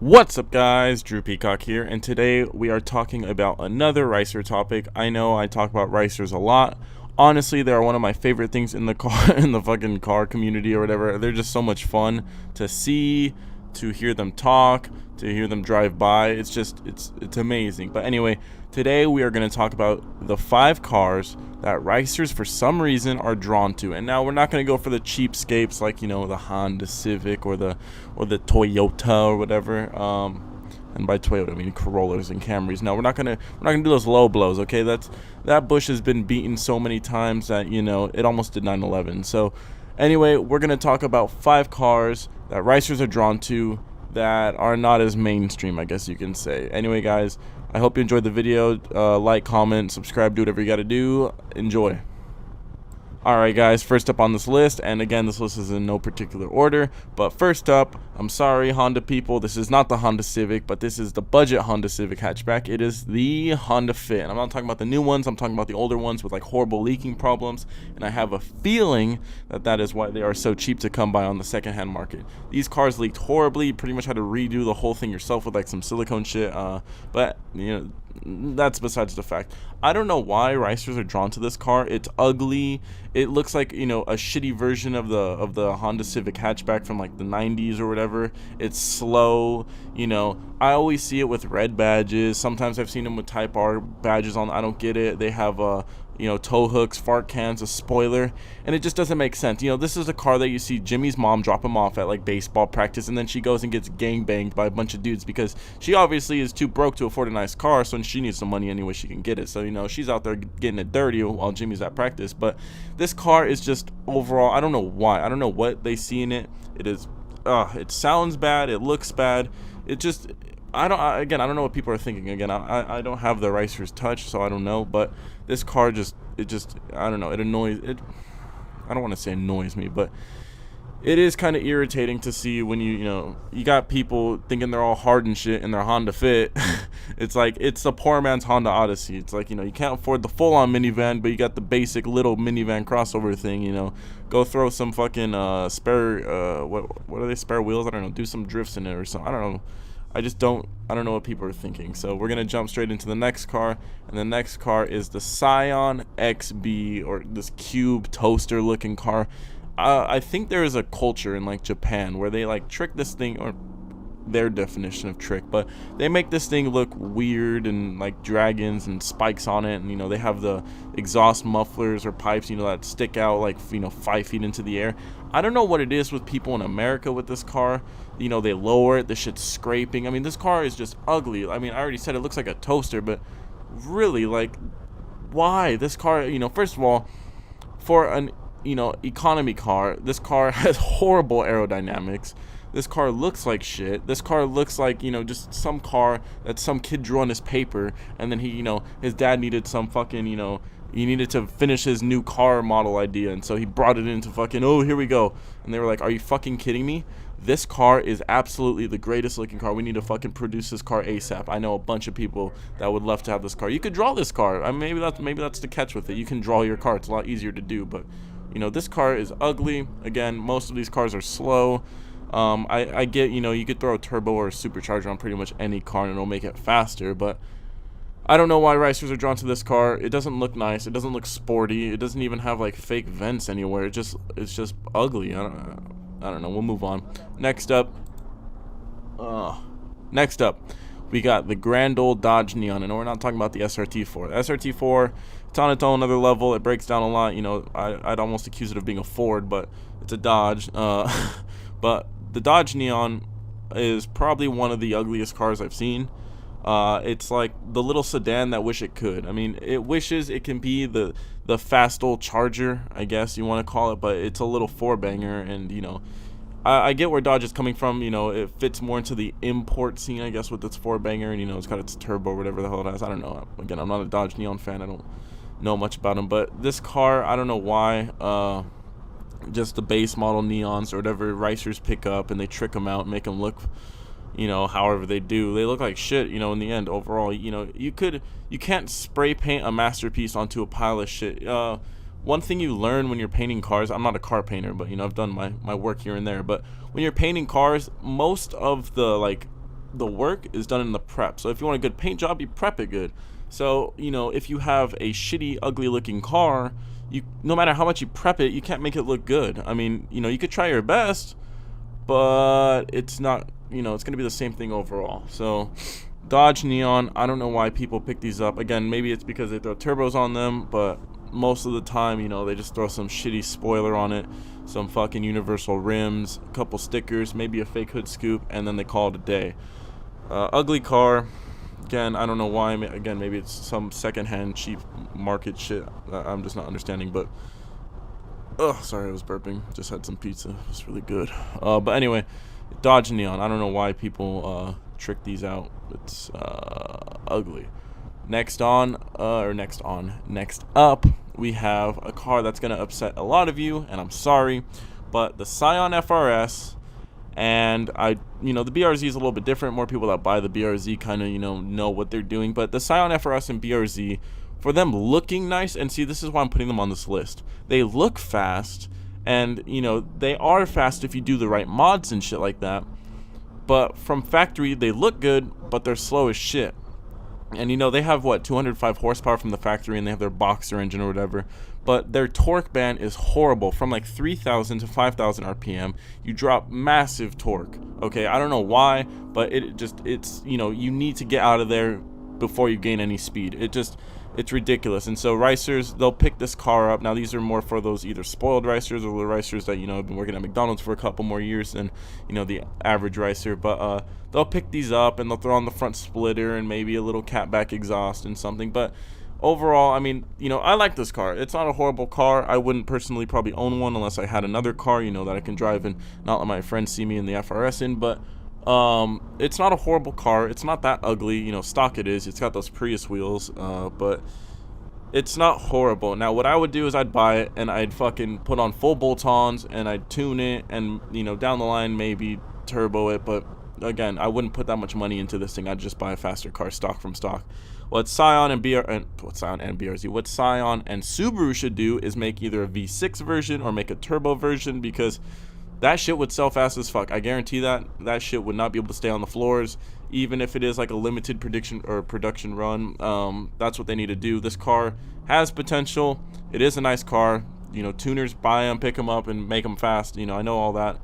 What's up, guys? Drew Peacock here, and today we are talking about another Ricer topic. I know I talk about Ricers a lot. Honestly, they are one of my favorite things in the car, in the fucking car community or whatever. They're just so much fun to see, to hear them talk, to hear them drive by. It's amazing. But anyway, today we are going to talk about the 5 cars that Ricers for some reason are drawn to. And now we're not going to go for the cheapskates like, the Honda Civic or the Toyota or whatever. And by Toyota I mean Corollas and Camrys. No, we're not gonna do those low blows. Okay, that bush has been beaten so many times that it almost did 9/11. So anyway, we're gonna talk about 5 cars that Ricers are drawn to that are not as mainstream, I guess you can say. Anyway, guys, I hope you enjoyed the video. Like, comment, subscribe, do whatever you gotta do. Enjoy. Alright, guys, first up on this list, and again, this list is in no particular order, but first up, I'm sorry, Honda people, this is not the Honda Civic, but this is the budget Honda Civic hatchback. It is the Honda Fit, and I'm not talking about the new ones, I'm talking about the older ones with like horrible leaking problems, and I have a feeling that is why they are so cheap to come by on the secondhand market. These cars leaked horribly. You pretty much had to redo the whole thing yourself with like some silicone shit, but that's besides the fact. I don't know why Ricers are drawn to this car. It's ugly. It looks like a shitty version of the Honda Civic hatchback from like the 90s or whatever. It's slow. I always see it with red badges. Sometimes I've seen them with Type R badges on. I don't get it. They have tow hooks, fart cans, a spoiler, and it just doesn't make sense. This is a car that you see Jimmy's mom drop him off at like baseball practice, and then she goes and gets gangbanged by a bunch of dudes because she obviously is too broke to afford a nice car, so she needs some money any way she can get it. So she's out there getting it dirty while Jimmy's at practice. But this car is just overall, I don't know why. I don't know what they see in it. It sounds bad. It looks bad. I don't know what people are thinking. Again, I don't have the Ricer's touch, so I don't know. But this car I don't know. It annoys it. I don't want to say annoys me, but it is kind of irritating to see when you got people thinking they're all hard and shit in their Honda Fit. It's like it's a poor man's Honda Odyssey. It's like you can't afford the full-on minivan, but you got the basic little minivan crossover thing. Go throw some fucking spare what are they, spare wheels? I don't know. Do some drifts in it or something. I don't know. I don't know what people are thinking. So we're gonna jump straight into the next car, and the next car is the Scion XB, or this cube toaster looking car. I think there is a culture in like Japan where they like trick this thing, or their definition of trick, but they make this thing look weird and like dragons and spikes on it, and they have the exhaust mufflers or pipes that stick out like 5 feet into the air. I don't know what it is with people in America with this car. They lower it, the shit's scraping. I mean, this car is just ugly. I mean, I already said it looks like a toaster, but really, like, why this car? First of all, for an economy car, this car has horrible aerodynamics. This car looks like shit. This car looks like, just some car that some kid drew on his paper, and then his dad needed some fucking, he needed to finish his new car model idea, and so he brought it into fucking, oh, here we go. And they were like, are you fucking kidding me? This car is absolutely the greatest looking car. We need to fucking produce this car ASAP. I know a bunch of people that would love to have this car. You could draw this car. I mean, maybe that's the catch with it. You can draw your car. It's a lot easier to do, but this car is ugly. Again, most of these cars are slow. I get, you could throw a turbo or a supercharger on pretty much any car and it'll make it faster, but I don't know why Ricers are drawn to this car. It doesn't look nice. It doesn't look sporty. It doesn't even have like fake vents anywhere. It's just ugly. I don't know. We'll move on. Next up, we got the grand old Dodge Neon, and we're not talking about the SRT4. The SRT4, it's on its own other level. It breaks down a lot. I'd almost accuse it of being a Ford, but it's a Dodge. But the Dodge Neon is probably one of the ugliest cars I've seen. It's like the little sedan that wish it could. I mean, it wishes it can be the fast old Charger, I guess you want to call it, but it's a little 4-banger, and I get where Dodge is coming from. It fits more into the import scene, I guess, with its 4-banger, and it's got its turbo or whatever the hell it has. I don't know. Again, I'm not a Dodge Neon fan. I don't know much about them, but this car, I don't know why. Just the base model Neons or whatever Ricers pick up, and they trick them out and make them look however they do. They look like shit, in the end. Overall, you can't spray paint a masterpiece onto a pile of shit. One thing you learn when you're painting cars, I'm not a car painter, but I've done my work here and there, but when you're painting cars, most of the like the work is done in the prep. So if you want a good paint job, you prep it good. So, you know, if you have a shitty, ugly looking car, no matter how much you prep it, you can't make it look good. I mean, you know, you could try your best, but it's not, you know, it's going to be the same thing overall. So Dodge Neon, I don't know why people pick these up. Again, maybe it's because they throw turbos on them, but most of the time, you know, they just throw some shitty spoiler on it, some fucking universal rims, a couple stickers, maybe a fake hood scoop, and then they call it a day. Ugly car. Again, I don't know why. Again, maybe it's some secondhand cheap market shit. I'm just not understanding. But sorry, I was burping. Just had some pizza. It was really good. But anyway, Dodge Neon. I don't know why people trick these out. It's ugly. Next up, we have a car that's gonna upset a lot of you, and I'm sorry, but the Scion FRS. And you know, the BRZ is a little bit different. More people that buy the BRZ kind of, you know what they're doing. But the Scion FRS and BRZ, for them looking nice, and see, this is why I'm putting them on this list. They look fast, and, you know, they are fast if you do the right mods and shit like that. But from factory, they look good, but they're slow as shit. And, you know, they have, 205 horsepower from the factory, and they have their boxer engine or whatever. But their torque band is horrible. From like 3,000 to 5,000 RPM, you drop massive torque. Okay, I don't know why, but it's, you know, you need to get out of there before you gain any speed. It's ridiculous. And so ricers, they'll pick this car up. Now, these are more for those either spoiled ricers or the ricers that, you know, have been working at McDonald's for a couple more years than, you know, the average ricer. But they'll pick these up and they'll throw on the front splitter and maybe a little catback exhaust and something. But overall, I mean, you know, I like this car. It's not a horrible car. I wouldn't personally probably own one unless I had another car, you know, that I can drive and not let my friends see me in the FRS in. But it's not a horrible car. It's not that ugly, you know, stock it is. It's got those Prius wheels, but it's not horrible. Now, what I would do is I'd buy it and I'd fucking put on full bolt-ons and I'd tune it and, you know, down the line maybe turbo it. But again, I wouldn't put that much money into this thing. I'd just buy a faster car stock from stock. What Scion and BRZ, what Scion and Subaru should do is make either a V6 version or make a turbo version, because that shit would sell fast as fuck. I guarantee that shit would not be able to stay on the floors, even if it is like a limited production run. That's what they need to do. This car has potential. It is a nice car. You know, tuners buy them, pick them up, and make them fast. You know, I know all that,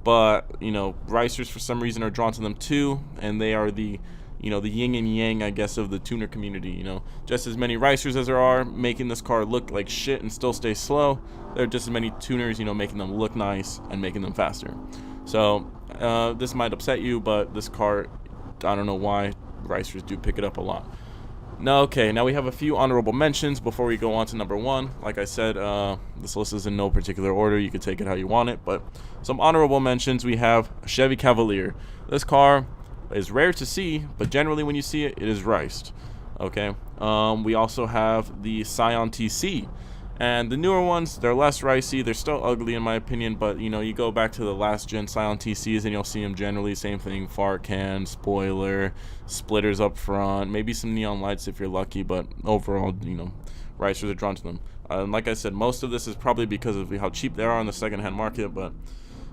but you know, ricers for some reason are drawn to them too, and they are the, you know, the yin and yang, I guess, of the tuner community. You know, just as many ricers as there are making this car look like shit and still stay slow, there are just as many tuners, you know, making them look nice and making them faster. So this might upset you, but this car, I don't know why ricers do pick it up a lot. Now, okay, now we have a few honorable mentions before we go on to number one. Like I said, this list is in no particular order. You can take it how you want it, but some honorable mentions. We have a Chevy Cavalier. This car is rare to see, but generally when you see it, it is riced. Okay. We also have the Scion TC, and the newer ones, they're less ricey. They're still ugly in my opinion, but you know, you go back to the last gen Scion TCs and you'll see them generally same thing: fart can, spoiler, splitters up front, maybe some neon lights if you're lucky, but overall, you know, ricers are drawn to them. And like I said, most of this is probably because of how cheap they are on the secondhand market, but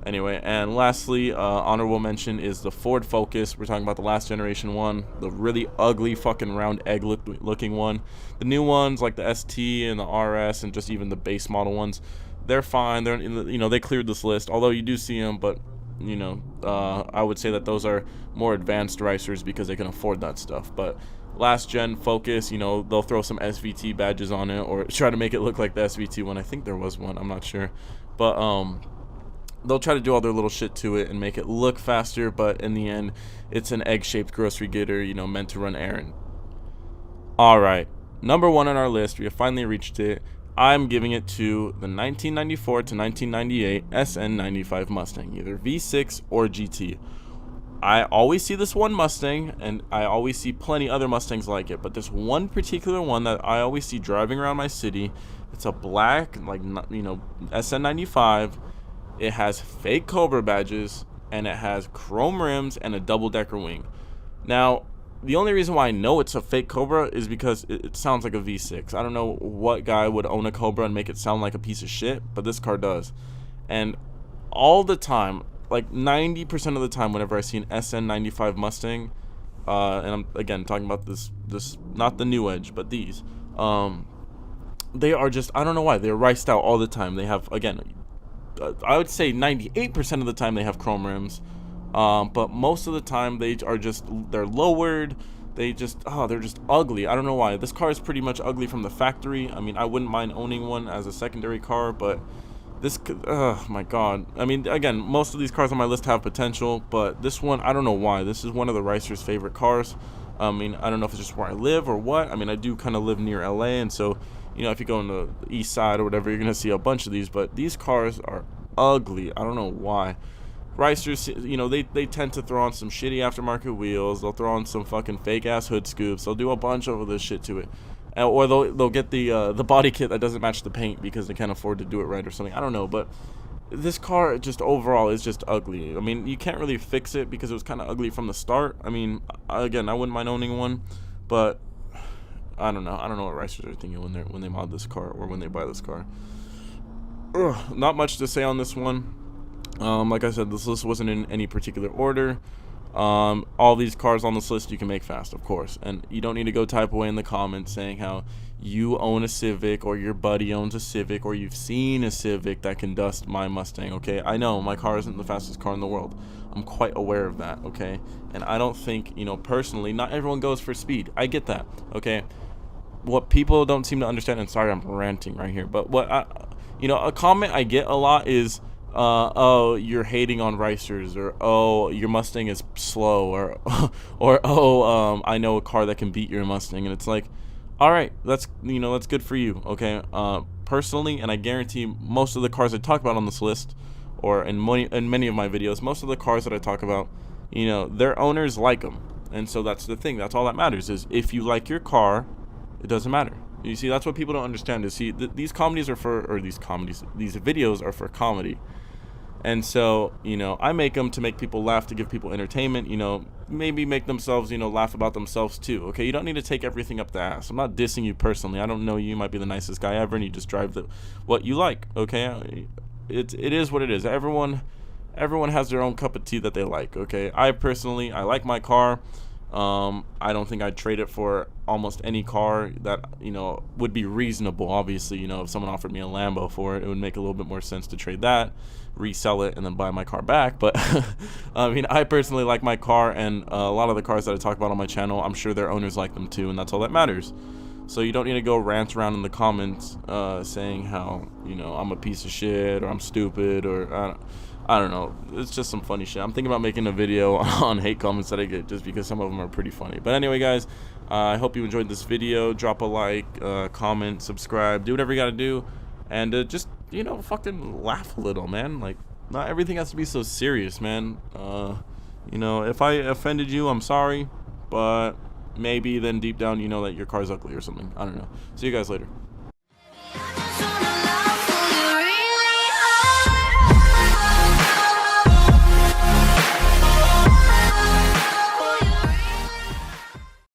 anyway. And lastly, honorable mention is the Ford Focus. We're talking about the last generation one, the really ugly fucking round egg looking one. The new ones like the ST and the RS and just even the base model ones, they're fine. They're, you know, they cleared this list, although you do see them, but you know, I would say that those are more advanced ricers because they can afford that stuff. But last gen Focus, you know, they'll throw some SVT badges on it or try to make it look like the SVT one. I think there was one, I'm not sure, but they'll try to do all their little shit to it and make it look faster, but in the end, it's an egg-shaped grocery getter, you know, meant to run errand. Alright, number one on our list, we have finally reached it. I'm giving it to the 1994 to 1998 SN95 Mustang, either V6 or GT. I always see this one Mustang, and I always see plenty other Mustangs like it, but there's one particular one that I always see driving around my city. It's a black, like, you know, SN95. It has fake Cobra badges, and it has chrome rims and a double-decker wing. Now, the only reason why I know it's a fake Cobra is because it sounds like a V6. I don't know what guy would own a Cobra and make it sound like a piece of shit, but this car does. And all the time, like 90% of the time whenever I see an SN95 Mustang, and I'm again talking about this not the new Edge, but these, they are just, I don't know why, they're riced out all the time. They have, again, I would say 98% of the time they have chrome rims, but most of the time they're lowered. They're just ugly. I don't know why. This car is pretty much ugly from the factory. I mean, I wouldn't mind owning one as a secondary car, but this, oh my god. I mean, again, most of these cars on my list have potential, but this one, I don't know why. This is one of the Ricer's favorite cars. I mean, I don't know if it's just where I live or what. I mean, I do kind of live near LA, and so, you know, if you go on the east side or whatever, you're gonna see a bunch of these, but these cars are ugly. I don't know why. Ricers, you know, they tend to throw on some shitty aftermarket wheels. They'll throw on some fucking fake ass hood scoops. They'll do a bunch of this shit to it, or they'll get the body kit that doesn't match the paint because they can't afford to do it right or something. I don't know, but this car just overall is just ugly. I mean, you can't really fix it because it was kind of ugly from the start. I mean, again, I wouldn't mind owning one, but I don't know. I don't know what Ricers are thinking when they mod this car or when they buy this car. Ugh, not much to say on this one. Like I said, this list wasn't in any particular order. All these cars on this list you can make fast, of course, and you don't need to go type away in the comments saying how you own a Civic or your buddy owns a Civic or you've seen a Civic that can dust my Mustang. Okay, I know my car isn't the fastest car in the world. I'm quite aware of that. Okay, and I don't think, you know, personally, not everyone goes for speed. I get that. Okay, what people don't seem to understand, and sorry I'm ranting right here, but a comment I get a lot is, oh, you're hating on Ricers, or oh, your Mustang is slow, or oh, I know a car that can beat your Mustang. And it's like, all right, that's good for you. Okay, personally, and I guarantee most of the cars I talk about on this list, or in many of my videos, most of the cars that I talk about, you know, their owners like them, and so that's the thing. That's all that matters. Is if you like your car, it doesn't matter. You see, that's what people don't understand. Is these videos are for comedy. And so, you know, I make them to make people laugh, to give people entertainment, you know, maybe make themselves, you know, laugh about themselves too. Okay, you don't need to take everything up the ass. I'm not dissing you personally. I don't know you. You might be the nicest guy ever, and you just drive what you like. Okay, it is what it is. Everyone has their own cup of tea that they like. Okay, I like my car. I don't think I'd trade it for almost any car that, you know, would be reasonable. Obviously, you know, if someone offered me a Lambo for it, it would make a little bit more sense to trade that, resell it, and then buy my car back. But I mean, I personally like my car, and a lot of the cars that I talk about on my channel, I'm sure their owners like them too, and that's all that matters. So you don't need to go rant around in the comments saying how, you know, I'm a piece of shit, or I'm stupid, or I don't know. It's just some funny shit. I'm thinking about making a video on hate comments that I get, just because some of them are pretty funny. But anyway, guys, I hope you enjoyed this video. Drop a like, comment, subscribe, do whatever you gotta do, and just, you know, fucking laugh a little, man. Like, not everything has to be so serious, man. You know, if I offended you, I'm sorry, but maybe then deep down you know that your car's ugly or something. I don't know. See you guys later.